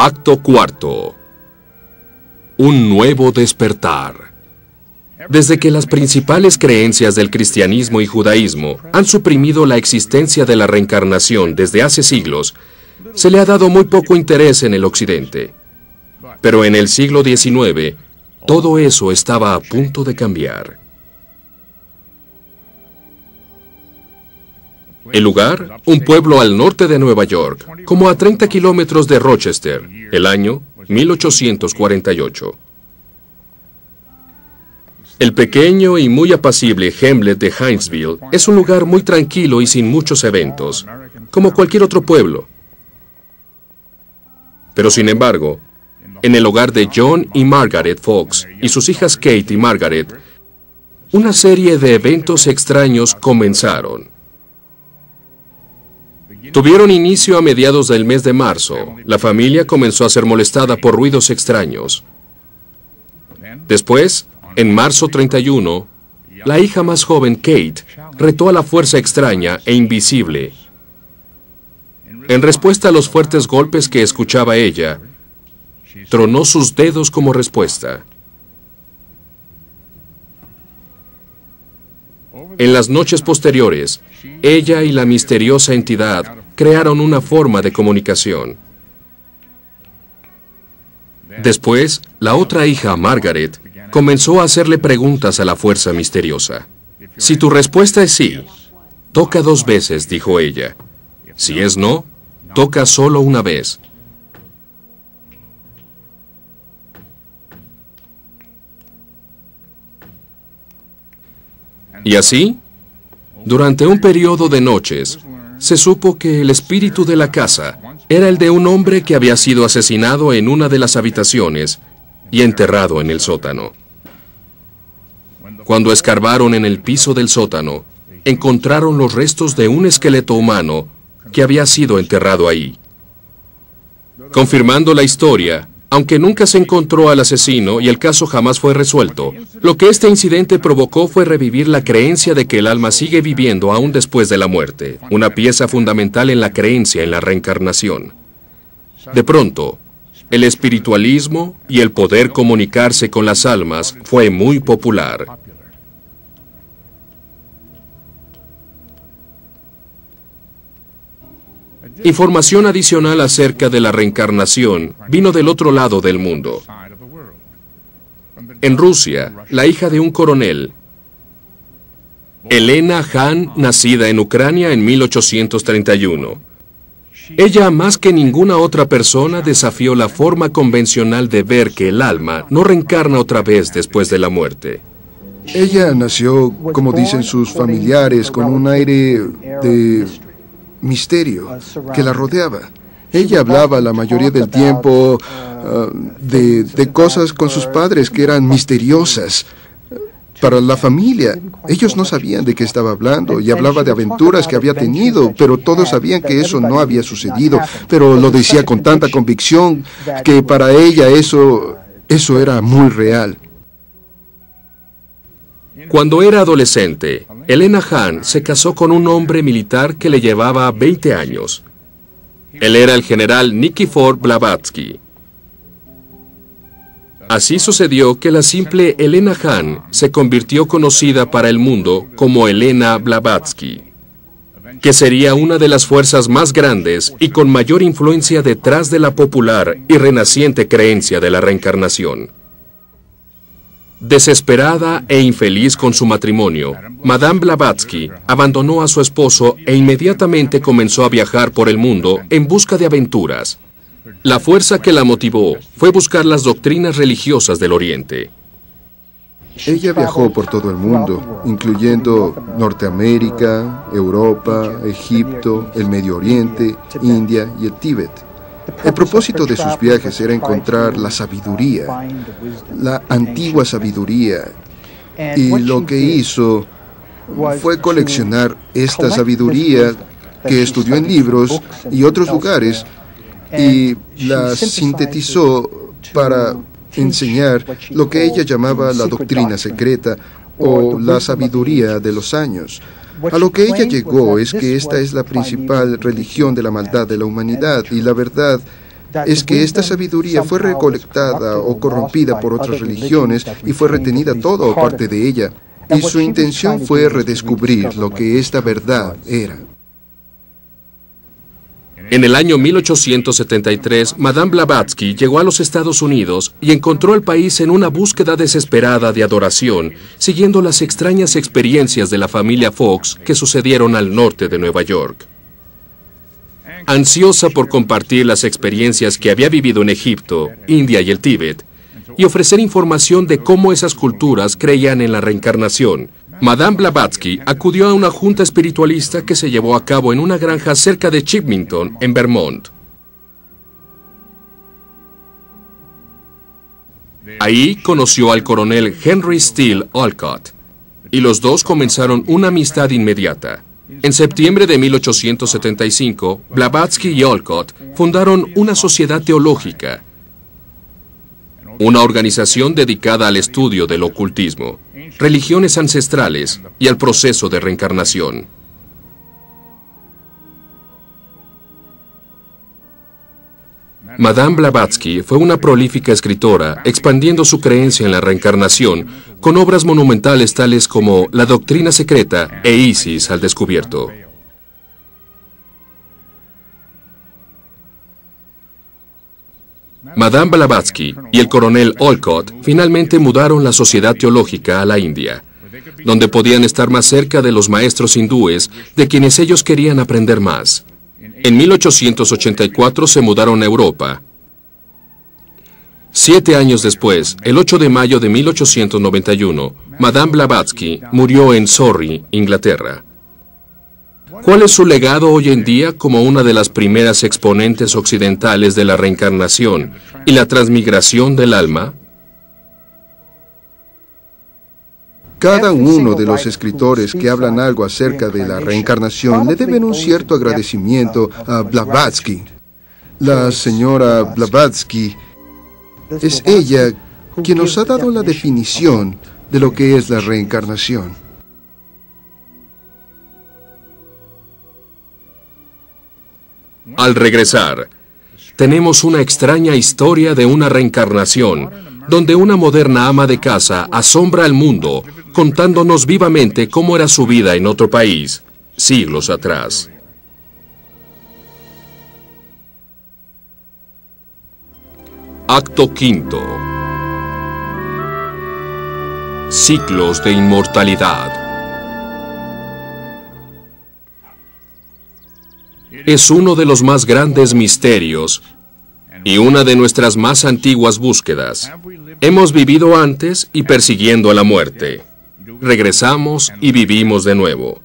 Acto cuarto. Un nuevo despertar. Desde que las principales creencias del cristianismo y judaísmo han suprimido la existencia de la reencarnación desde hace siglos, se le ha dado muy poco interés en el occidente. Pero en el siglo XIX, todo eso estaba a punto de cambiar. El lugar, un pueblo al norte de Nueva York, como a 30 kilómetros de Rochester, el año 1848. El pequeño y muy apacible Hamlet de Hinesville es un lugar muy tranquilo y sin muchos eventos, como cualquier otro pueblo. Pero sin embargo, en el hogar de John y Margaret Fox y sus hijas Kate y Margaret, una serie de eventos extraños comenzaron. Tuvieron inicio a mediados del mes de marzo. La familia comenzó a ser molestada por ruidos extraños. Después, en marzo 31, la hija más joven, Kate, retó a la fuerza extraña e invisible. En respuesta a los fuertes golpes que escuchaba ella, tronó sus dedos como respuesta. En las noches posteriores, ella y la misteriosa entidad crearon una forma de comunicación. Después, la otra hija, Margaret, comenzó a hacerle preguntas a la fuerza misteriosa. Si tu respuesta es sí, toca 2 veces, dijo ella. Si es no, toca solo una vez. Y así, durante un periodo de noches, se supo que el espíritu de la casa era el de un hombre que había sido asesinado en una de las habitaciones y enterrado en el sótano. Cuando escarbaron en el piso del sótano, encontraron los restos de un esqueleto humano que había sido enterrado ahí. Confirmando la historia, aunque nunca se encontró al asesino y el caso jamás fue resuelto, lo que este incidente provocó fue revivir la creencia de que el alma sigue viviendo aún después de la muerte, una pieza fundamental en la creencia en la reencarnación. De pronto, el espiritualismo y el poder comunicarse con las almas fue muy popular. Información adicional acerca de la reencarnación vino del otro lado del mundo. En Rusia, la hija de un coronel, Elena Hahn, nacida en Ucrania en 1831. Ella, más que ninguna otra persona, desafió la forma convencional de ver que el alma no reencarna otra vez después de la muerte. Ella nació, como dicen sus familiares, con un aire de misterio que la rodeaba. Ella hablaba la mayoría del tiempo de cosas con sus padres que eran misteriosas para la familia. Ellos no sabían de qué estaba hablando y hablaba de aventuras que había tenido, pero todos sabían que eso no había sucedido, pero lo decía con tanta convicción que para ella eso era muy real. Cuando era adolescente, Elena Hahn se casó con un hombre militar que le llevaba 20 años. Él era el general Nikifor Blavatsky. Así sucedió que la simple Elena Hahn se convirtió conocida para el mundo como Elena Blavatsky, que sería una de las fuerzas más grandes y con mayor influencia detrás de la popular y renaciente creencia de la reencarnación. Desesperada e infeliz con su matrimonio, Madame Blavatsky abandonó a su esposo e inmediatamente comenzó a viajar por el mundo en busca de aventuras. La fuerza que la motivó fue buscar las doctrinas religiosas del Oriente. Ella viajó por todo el mundo, incluyendo Norteamérica, Europa, Egipto, el Medio Oriente, India y el Tíbet. El propósito de sus viajes era encontrar la sabiduría, la antigua sabiduría, y lo que hizo fue coleccionar esta sabiduría que estudió en libros y otros lugares y la sintetizó para enseñar lo que ella llamaba la doctrina secreta o la sabiduría de los años. A lo que ella llegó es que esta es la principal religión de la maldad de la humanidad y la verdad es que esta sabiduría fue recolectada o corrompida por otras religiones y fue retenida toda o parte de ella. Y su intención fue redescubrir lo que esta verdad era. En el año 1873, Madame Blavatsky llegó a los Estados Unidos y encontró al país en una búsqueda desesperada de adoración, siguiendo las extrañas experiencias de la familia Fox que sucedieron al norte de Nueva York. Ansiosa por compartir las experiencias que había vivido en Egipto, India y el Tíbet, y ofrecer información de cómo esas culturas creían en la reencarnación, Madame Blavatsky acudió a una junta espiritualista que se llevó a cabo en una granja cerca de Chipmington, en Vermont. Ahí conoció al coronel Henry Steele Olcott, y los dos comenzaron una amistad inmediata. En septiembre de 1875, Blavatsky y Olcott fundaron una sociedad teológica, una organización dedicada al estudio del ocultismo, religiones ancestrales y al proceso de reencarnación. Madame Blavatsky fue una prolífica escritora, expandiendo su creencia en la reencarnación con obras monumentales tales como La Doctrina Secreta e Isis al Descubierto. Madame Blavatsky y el coronel Olcott finalmente mudaron la sociedad teológica a la India, donde podían estar más cerca de los maestros hindúes de quienes ellos querían aprender más. En 1884 se mudaron a Europa. 7 años después, el 8 de mayo de 1891, Madame Blavatsky murió en Surrey, Inglaterra. ¿Cuál es su legado hoy en día como una de las primeras exponentes occidentales de la reencarnación y la transmigración del alma? Cada uno de los escritores que hablan algo acerca de la reencarnación le deben un cierto agradecimiento a Blavatsky. La señora Blavatsky es ella quien nos ha dado la definición de lo que es la reencarnación. Al regresar, tenemos una extraña historia de una reencarnación, donde una moderna ama de casa asombra al mundo, contándonos vivamente cómo era su vida en otro país, siglos atrás. Acto quinto. Ciclos de inmortalidad. Es uno de los más grandes misterios y una de nuestras más antiguas búsquedas. Hemos vivido antes y persiguiendo a la muerte. Regresamos y vivimos de nuevo.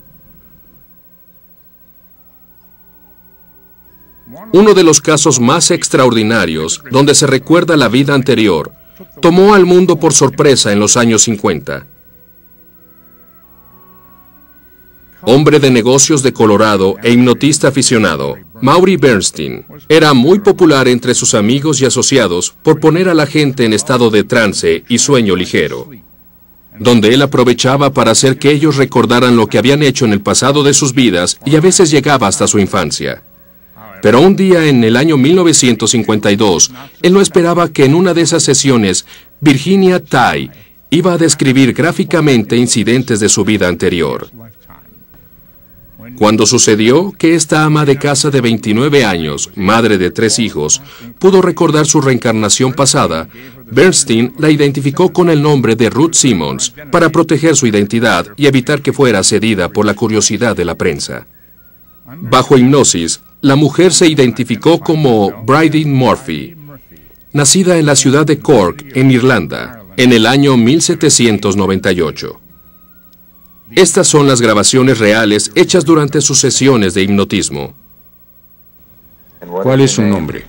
Uno de los casos más extraordinarios, donde se recuerda la vida anterior, tomó al mundo por sorpresa en los años 50. Hombre de negocios de Colorado e hipnotista aficionado, Maury Bernstein era muy popular entre sus amigos y asociados por poner a la gente en estado de trance y sueño ligero, donde él aprovechaba para hacer que ellos recordaran lo que habían hecho en el pasado de sus vidas y a veces llegaba hasta su infancia. Pero un día en el año 1952, él no esperaba que en una de esas sesiones, Virginia Tighe iba a describir gráficamente incidentes de su vida anterior. Cuando sucedió que esta ama de casa de 29 años, madre de 3 hijos, pudo recordar su reencarnación pasada, Bernstein la identificó con el nombre de Ruth Simmons para proteger su identidad y evitar que fuera cedida por la curiosidad de la prensa. Bajo hipnosis, la mujer se identificó como Bridie Murphy, nacida en la ciudad de Cork, en Irlanda, en el año 1798. Estas son las grabaciones reales hechas durante sus sesiones de hipnotismo. ¿Cuál es su nombre?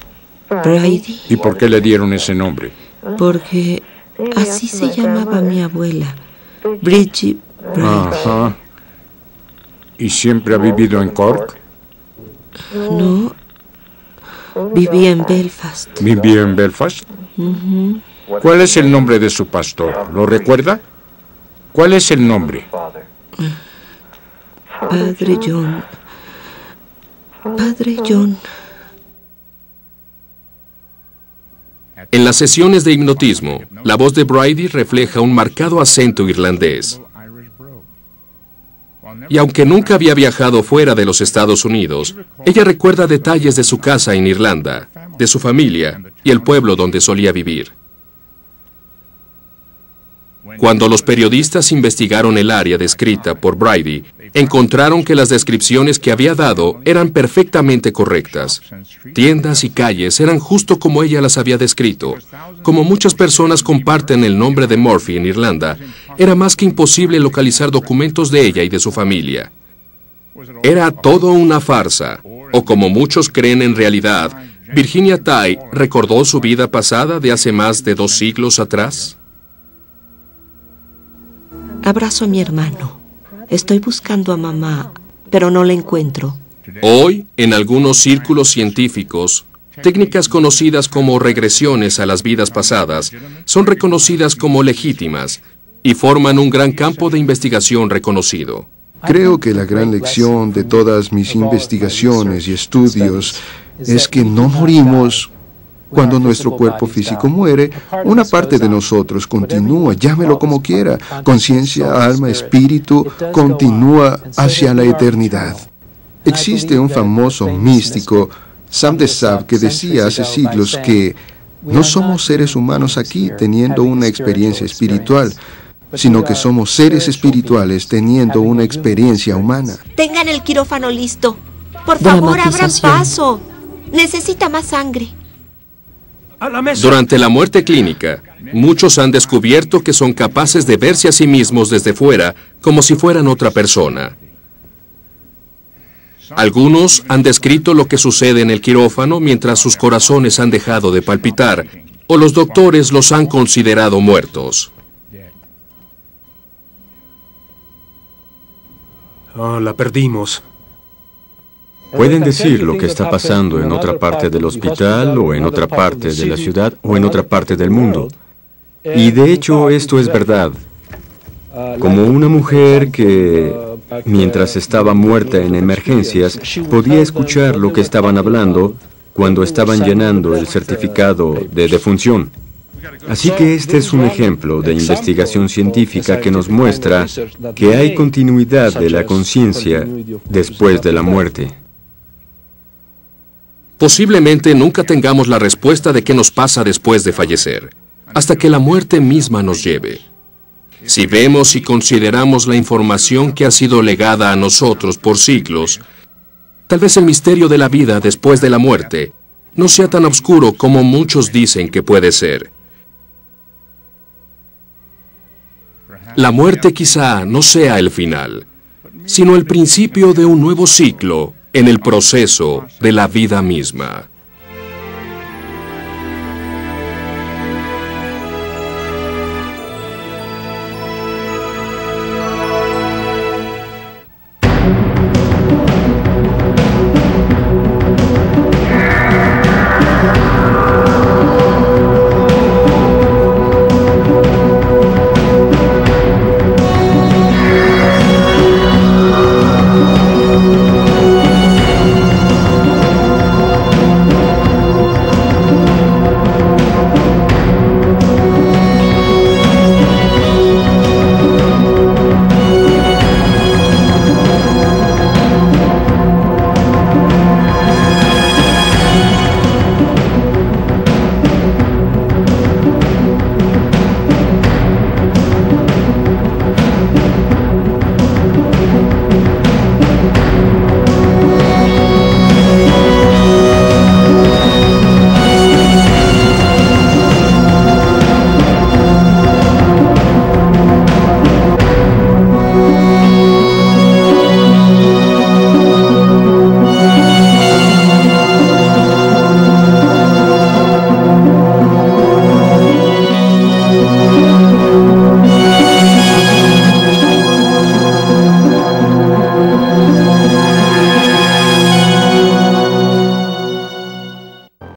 Bridie. ¿Y por qué le dieron ese nombre? Porque así se llamaba mi abuela, Bridget Bridie. Ajá. ¿Y siempre ha vivido en Cork? No, vivía en Belfast. ¿Vivía en Belfast? ¿Cuál es el nombre de su pastor? ¿Lo recuerda? ¿Cuál es el nombre? Padre John. Padre John. En las sesiones de hipnotismo, la voz de Brady refleja un marcado acento irlandés. Y aunque nunca había viajado fuera de los Estados Unidos, ella recuerda detalles de su casa en Irlanda, de su familia y el pueblo donde solía vivir. Cuando los periodistas investigaron el área descrita por Brady, encontraron que las descripciones que había dado eran perfectamente correctas. Tiendas y calles eran justo como ella las había descrito. Como muchas personas comparten el nombre de Murphy en Irlanda, era más que imposible localizar documentos de ella y de su familia. Era todo una farsa, o como muchos creen en realidad, ¿Virginia Tighe recordó su vida pasada de hace más de 2 siglos atrás? Abrazo a mi hermano. Estoy buscando a mamá, pero no la encuentro. Hoy, en algunos círculos científicos, técnicas conocidas como regresiones a las vidas pasadas son reconocidas como legítimas y forman un gran campo de investigación reconocido. Creo que la gran lección de todas mis investigaciones y estudios es que no morimos cuando nuestro cuerpo físico muere. Una parte de nosotros continúa, llámelo como quiera, conciencia, alma, espíritu, continúa hacia la eternidad. Existe un famoso místico, Sam de Sab, que decía hace siglos que no somos seres humanos aquí teniendo una experiencia espiritual, sino que somos seres espirituales teniendo una experiencia humana. Tengan el quirófano listo. Por favor, abran paso. Necesita más sangre. Durante la muerte clínica, muchos han descubierto que son capaces de verse a sí mismos desde fuera como si fueran otra persona. Algunos han descrito lo que sucede en el quirófano mientras sus corazones han dejado de palpitar, o los doctores los han considerado muertos. Oh, la perdimos. Pueden decir lo que está pasando en otra parte del hospital o en otra parte de la ciudad o en otra parte del mundo. Y de hecho esto es verdad. Como una mujer que, mientras estaba muerta en emergencias, podía escuchar lo que estaban hablando cuando estaban llenando el certificado de defunción. Así que este es un ejemplo de investigación científica que nos muestra que hay continuidad de la conciencia después de la muerte. Posiblemente nunca tengamos la respuesta de qué nos pasa después de fallecer, hasta que la muerte misma nos lleve. Si vemos y consideramos la información que ha sido legada a nosotros por siglos, tal vez el misterio de la vida después de la muerte no sea tan oscuro como muchos dicen que puede ser. La muerte quizá no sea el final, sino el principio de un nuevo ciclo en el proceso de la vida misma.